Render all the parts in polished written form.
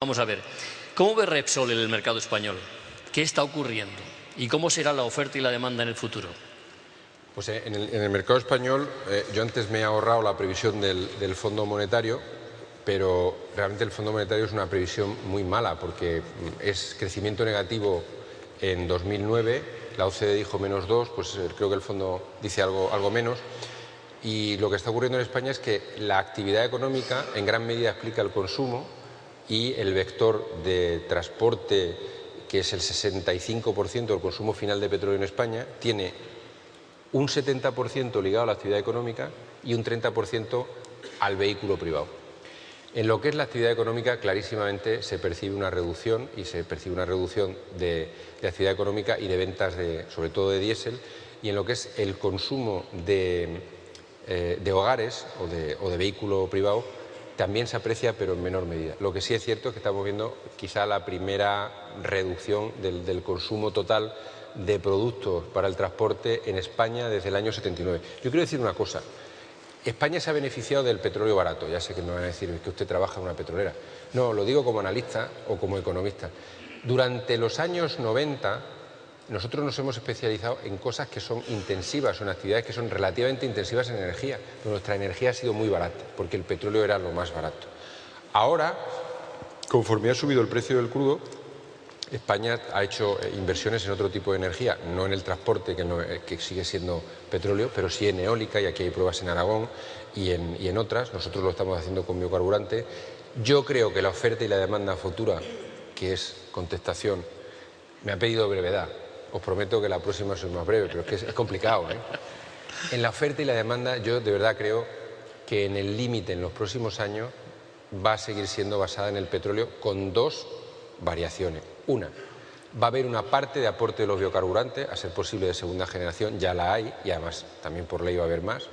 Vamos a ver, ¿cómo ve Repsol en el mercado español? ¿Qué está ocurriendo? ¿Y cómo será la oferta y la demanda en el futuro? Pues en el mercado español, yo antes me he ahorrado la previsión del Fondo Monetario, pero realmente el Fondo Monetario es una previsión muy mala porque es crecimiento negativo en 2009, la OCDE dijo -2, pues creo que el fondo dice algo menos. Y lo que está ocurriendo en España es que la actividad económica en gran medida explica el consumo y el vector de transporte, que es el 65% del consumo final de petróleo en España, tiene un 70% ligado a la actividad económica y un 30% al vehículo privado. En lo que es la actividad económica, clarísimamente se percibe una reducción de actividad económica y de ventas, sobre todo de diésel, y en lo que es el consumo de hogares o de vehículo privado también se aprecia, pero en menor medida. Lo que sí es cierto es que estamos viendo quizá la primera reducción del consumo total de productos para el transporte en España desde el año 79. Yo quiero decir una cosa. España se ha beneficiado del petróleo barato. Ya sé que me van a decir que usted trabaja en una petrolera. No, lo digo como analista o como economista. Durante los años 90 nosotros nos hemos especializado en cosas que son intensivas, en actividades que son relativamente intensivas en energía. Pero nuestra energía ha sido muy barata porque el petróleo era lo más barato. Ahora, conforme ha subido el precio del crudo, España ha hecho inversiones en otro tipo de energía, no en el transporte, que sigue siendo petróleo, pero sí en eólica, y aquí hay pruebas en Aragón y en otras. Nosotros lo estamos haciendo con biocarburante. Yo creo que la oferta y la demanda futura, que es contestación, me ha pedido brevedad. Os prometo que la próxima soy más breve, pero es que es complicado, ¿eh? En la oferta y la demanda yo de verdad creo que en el límite en los próximos años va a seguir siendo basada en el petróleo con dos variaciones. Una, va a haber una parte de aporte de los biocarburantes, a ser posible de segunda generación, ya la hay, y además también por ley va a haber más.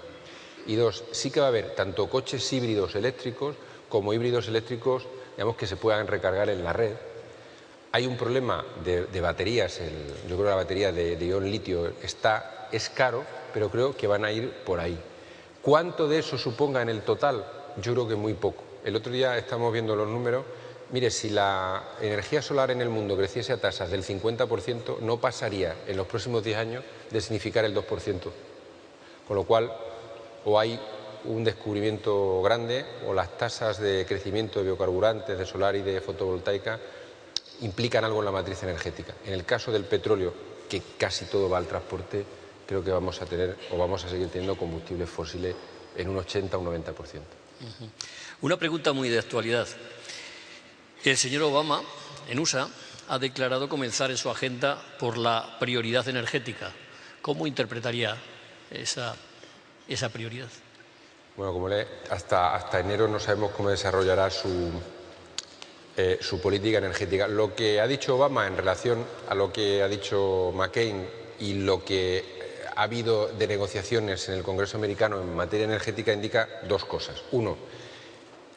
Y dos, sí que va a haber tanto coches híbridos eléctricos como híbridos eléctricos, digamos, que se puedan recargar en la red. Hay un problema de baterías, yo creo que la batería de ion litio es caro, pero creo que van a ir por ahí. ¿Cuánto de eso suponga en el total? Yo creo que muy poco. El otro día estamos viendo los números. Mire, si la energía solar en el mundo creciese a tasas del 50%, no pasaría en los próximos 10 años de significar el 2%. Con lo cual, o hay un descubrimiento grande, o las tasas de crecimiento de biocarburantes, de solar y de fotovoltaica implican algo en la matriz energética. En el caso del petróleo, que casi todo va al transporte, creo que vamos a seguir teniendo combustibles fósiles en un 80 o un 90%. Una pregunta muy de actualidad. El señor Obama, en USA, ha declarado comenzar en su agenda por la prioridad energética. ¿Cómo interpretaría esa prioridad? Bueno, hasta enero no sabemos cómo desarrollará su política energética. Lo que ha dicho Obama en relación a lo que ha dicho McCain y lo que ha habido de negociaciones en el Congreso americano en materia energética indica dos cosas. Uno,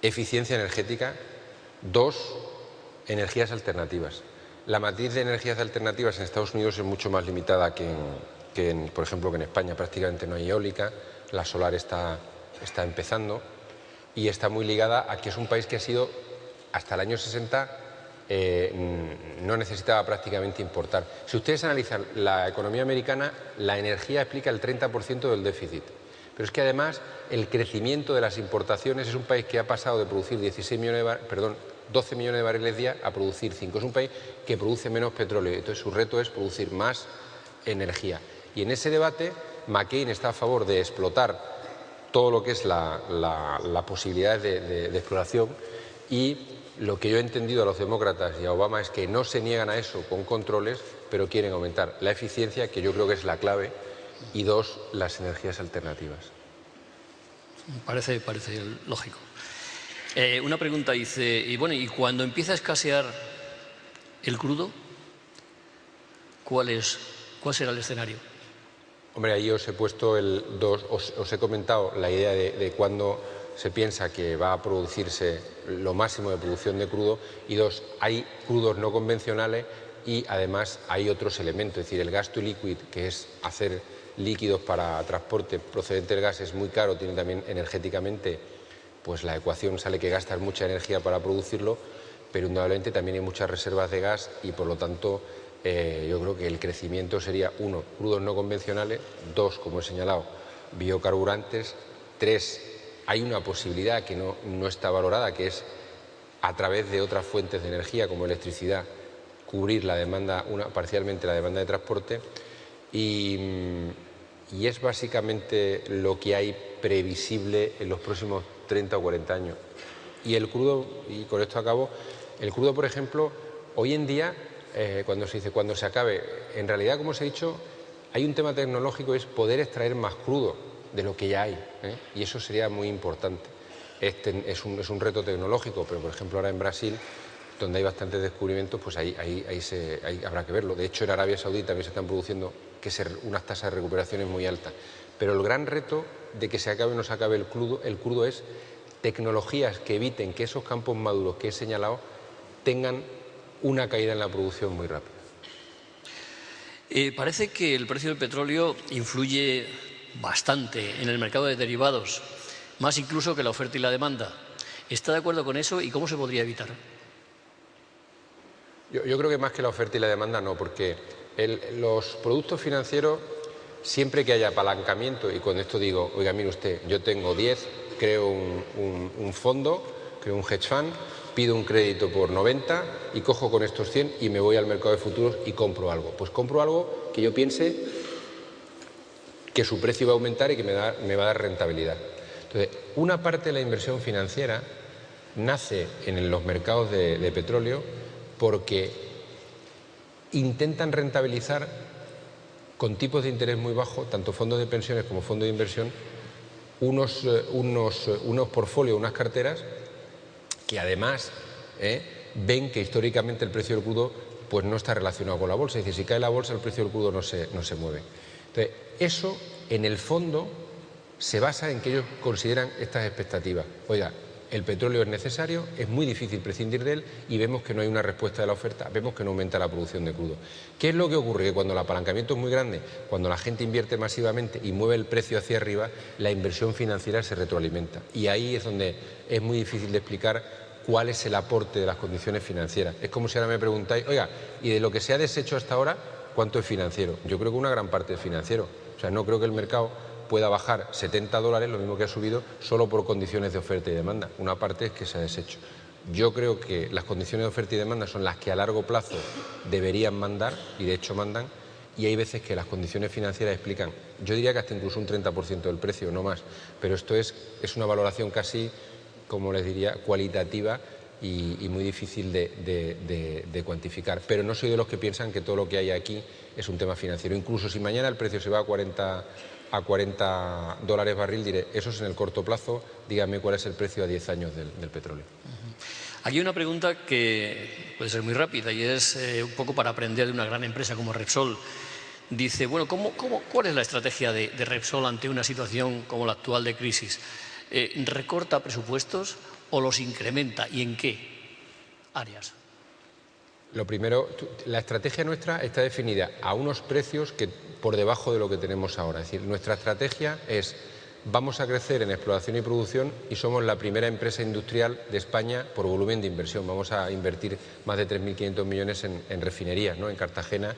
eficiencia energética. Dos, energías alternativas. La matriz de energías alternativas en Estados Unidos es mucho más limitada por ejemplo, que en España. Prácticamente no hay eólica, la solar está empezando y está muy ligada a que es un país que ha sido, hasta el año 60, no necesitaba prácticamente importar. Si ustedes analizan la economía americana, la energía explica el 30% del déficit. Pero es que además el crecimiento de las importaciones, es un país que ha pasado de producir 12 millones de barriles día a producir 5. Es un país que produce menos petróleo, entonces su reto es producir más energía. Y en ese debate McCain está a favor de explotar todo lo que es la posibilidad de exploración, y lo que yo he entendido a los demócratas y a Obama es que no se niegan a eso con controles, pero quieren aumentar la eficiencia, que yo creo que es la clave, y dos, las energías alternativas. Parece lógico. Una pregunta dice, y cuando empieza a escasear el crudo, ¿cuál será el escenario? Hombre, ahí os he comentado la idea de cuándo se piensa que va a producirse lo máximo de producción de crudo, y dos, hay crudos no convencionales y además hay otros elementos, es decir, el gas to liquid, que es hacer líquidos para transporte procedente del gas, es muy caro, tiene también energéticamente, pues la ecuación sale que gastas mucha energía para producirlo, pero indudablemente también hay muchas reservas de gas y por lo tanto yo creo que el crecimiento sería 1, crudos no convencionales, 2, como he señalado, biocarburantes, 3, hay una posibilidad que no está valorada, que es a través de otras fuentes de energía como electricidad cubrir la demanda, parcialmente la demanda de transporte y es básicamente lo que hay previsible en los próximos 30 o 40 años. Y el crudo, y con esto acabo, el crudo, por ejemplo, hoy en día, cuando se dice cuando se acabe, en realidad, como os he dicho, hay un tema tecnológico, es poder extraer más crudo de lo que ya hay, y eso sería muy importante. Es un reto tecnológico, pero por ejemplo ahora en Brasil, donde hay bastantes descubrimientos, pues ahí habrá que verlo. De hecho, en Arabia Saudí también se están produciendo unas tasas de recuperación muy altas. Pero el gran reto de que se acabe o no se acabe el crudo es tecnologías que eviten que esos campos maduros que he señalado tengan una caída en la producción muy rápida. Parece que el precio del petróleo influye bastante en el mercado de derivados, más incluso que la oferta y la demanda. ¿Está de acuerdo con eso y cómo se podría evitar? Yo creo que más que la oferta y la demanda no, porque los productos financieros, siempre que haya apalancamiento, y con esto digo, oiga, mire usted, yo tengo 10, creo un fondo, creo un hedge fund, pido un crédito por 90 y cojo con estos 100 y me voy al mercado de futuros y compro algo. Pues compro algo que yo piense que su precio va a aumentar y que me va a dar rentabilidad. Entonces, una parte de la inversión financiera nace en los mercados de petróleo porque intentan rentabilizar con tipos de interés muy bajos, tanto fondos de pensiones como fondos de inversión, unos portfolios, unas carteras que además ven que históricamente el precio del crudo pues no está relacionado con la bolsa. Es decir, si cae la bolsa, el precio del crudo no se mueve. Entonces, eso en el fondo se basa en que ellos consideran estas expectativas. Oiga, el petróleo es necesario, es muy difícil prescindir de él y vemos que no hay una respuesta de la oferta, vemos que no aumenta la producción de crudo. ¿Qué es lo que ocurre? Que cuando el apalancamiento es muy grande, cuando la gente invierte masivamente y mueve el precio hacia arriba, la inversión financiera se retroalimenta. Y ahí es donde es muy difícil de explicar cuál es el aporte de las condiciones financieras. Es como si ahora me preguntáis, oiga, ¿y de lo que se ha deshecho hasta ahora, cuánto es financiero? Yo creo que una gran parte es financiero. O sea, no creo que el mercado pueda bajar $70, lo mismo que ha subido, solo por condiciones de oferta y demanda. Una parte es que se ha deshecho. Yo creo que las condiciones de oferta y demanda son las que a largo plazo deberían mandar, y de hecho mandan, y hay veces que las condiciones financieras explican, yo diría que hasta incluso un 30% del precio, no más, pero esto es una valoración casi, como les diría, cualitativa y muy difícil de cuantificar. Pero no soy de los que piensan que todo lo que hay aquí es un tema financiero. Incluso si mañana el precio se va a $40 barril, diré, eso es en el corto plazo, dígame cuál es el precio a 10 años del petróleo. Aquí hay una pregunta que puede ser muy rápida y es un poco para aprender de una gran empresa como Repsol. Dice, bueno, ¿cuál es la estrategia de Repsol ante una situación como la actual de crisis? ¿Recorta presupuestos o los incrementa y en qué áreas? Lo primero, la estrategia nuestra está definida a unos precios que por debajo de lo que tenemos ahora. Es decir, nuestra estrategia es, vamos a crecer en exploración y producción y somos la primera empresa industrial de España por volumen de inversión. Vamos a invertir más de 3.500 millones en refinerías, ¿no? En Cartagena,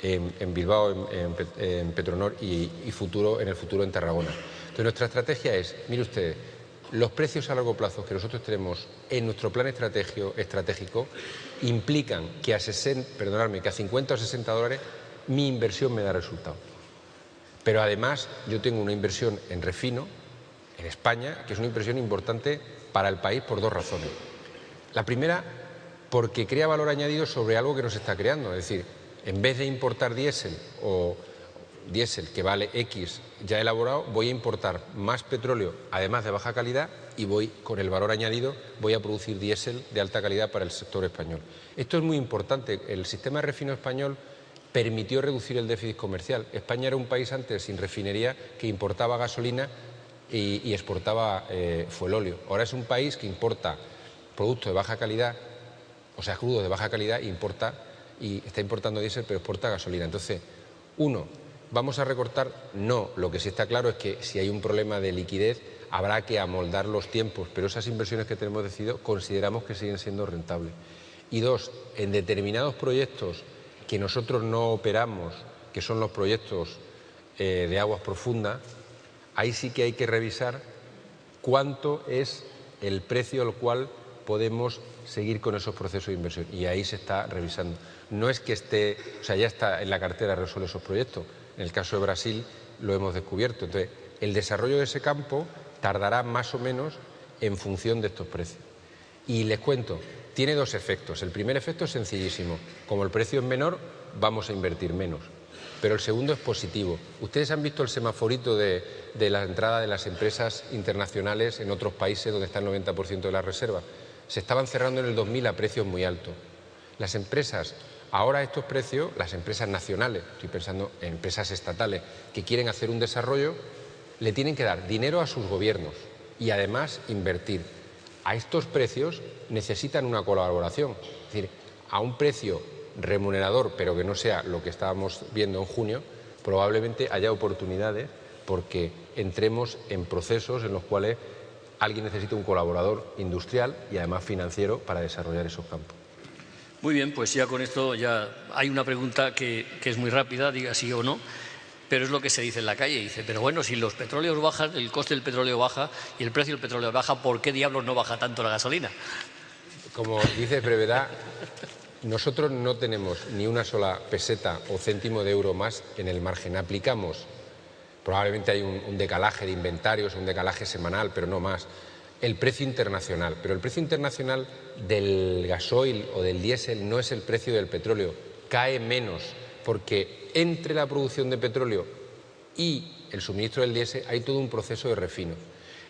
en Bilbao, en Petronor y en el futuro en Tarragona. Entonces, nuestra estrategia es, mire ustedes, los precios a largo plazo que nosotros tenemos en nuestro plan estratégico implican que a 50 o 60 dólares mi inversión me da resultado. Pero además yo tengo una inversión en refino, en España, que es una inversión importante para el país por dos razones. La primera, porque crea valor añadido sobre algo que no se está creando. Es decir, en vez de importar diésel que vale X ya elaborado, voy a importar más petróleo, además de baja calidad, y voy con el valor añadido, voy a producir diésel de alta calidad para el sector español. Esto es muy importante. El sistema de refino español permitió reducir el déficit comercial. España era un país antes sin refinería que importaba gasolina y exportaba fuelóleo. Ahora es un país que importa productos de baja calidad, o sea, crudos de baja calidad, y está importando diésel, pero exporta gasolina. Entonces, ¿vamos a recortar? No. Lo que sí está claro es que si hay un problema de liquidez, habrá que amoldar los tiempos, pero esas inversiones que tenemos decidido consideramos que siguen siendo rentables. Y dos, en determinados proyectos que nosotros no operamos, que son los proyectos de aguas profundas, ahí sí que hay que revisar cuánto es el precio al cual podemos seguir con esos procesos de inversión. Y ahí se está revisando. No es que esté, o sea, ya está en la cartera resuelto esos proyectos. En el caso de Brasil lo hemos descubierto. Entonces, el desarrollo de ese campo tardará más o menos en función de estos precios. Y les cuento, tiene dos efectos. El primer efecto es sencillísimo. Como el precio es menor, vamos a invertir menos. Pero el segundo es positivo. Ustedes han visto el semaforito de la entrada de las empresas internacionales en otros países donde está el 90% de la reserva. Se estaban cerrando en el 2000 a precios muy altos. Las empresas, ahora estos precios, las empresas nacionales, estoy pensando en empresas estatales que quieren hacer un desarrollo, le tienen que dar dinero a sus gobiernos y además invertir. A estos precios necesitan una colaboración, es decir, a un precio remunerador, pero que no sea lo que estábamos viendo en junio, probablemente haya oportunidades porque entremos en procesos en los cuales alguien necesita un colaborador industrial y además financiero para desarrollar esos campos. Muy bien, pues ya con esto ya hay una pregunta que es muy rápida, diga sí o no, pero es lo que se dice en la calle. Dice, pero bueno, si los petróleos bajan, el coste del petróleo baja y el precio del petróleo baja, ¿por qué diablos no baja tanto la gasolina? Como dice Brevedad, nosotros no tenemos ni una sola peseta o céntimo de euro más en el margen. Aplicamos, probablemente hay un decalaje de inventarios, un decalaje semanal, pero no más, el precio internacional. Pero el precio internacional del gasoil o del diésel no es el precio del petróleo, cae menos, porque entre la producción de petróleo y el suministro del diésel hay todo un proceso de refino.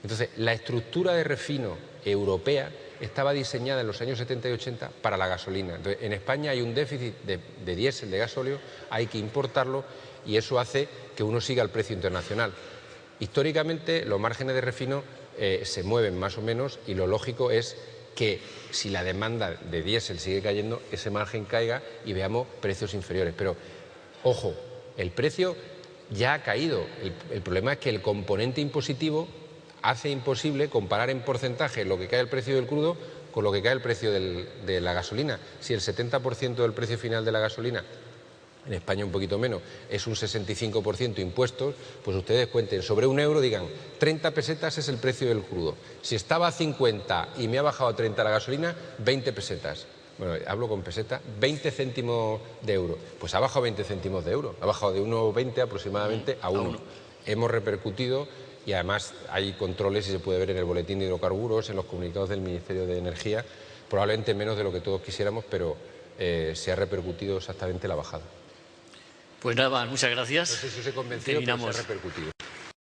Entonces, la estructura de refino europea estaba diseñada en los años 70 y 80 para la gasolina. Entonces, en España hay un déficit de diésel, de gasóleo, hay que importarlo y eso hace que uno siga el precio internacional. Históricamente, los márgenes de refino se mueven más o menos y lo lógico es que si la demanda de diésel sigue cayendo, ese margen caiga y veamos precios inferiores. Pero, ojo, el precio ya ha caído. El problema es que el componente impositivo hace imposible comparar en porcentaje lo que cae el precio del crudo con lo que cae el precio de la gasolina. Si el 70% del precio final de la gasolina, en España un poquito menos, es un 65% impuestos, pues ustedes cuenten sobre €1, digan 30 pesetas es el precio del crudo. Si estaba a 50 y me ha bajado a 30 la gasolina, 20 pesetas. Bueno, hablo con peseta, 20 céntimos de euro. Pues ha bajado 20 céntimos de euro, ha bajado de 1,20 aproximadamente a 1. Hemos repercutido y además hay controles y se puede ver en el boletín de hidrocarburos, en los comunicados del Ministerio de Energía, probablemente menos de lo que todos quisiéramos, pero se ha repercutido exactamente la bajada. Pues nada más, muchas gracias. No sé si os he convencido, pero se ha repercutido.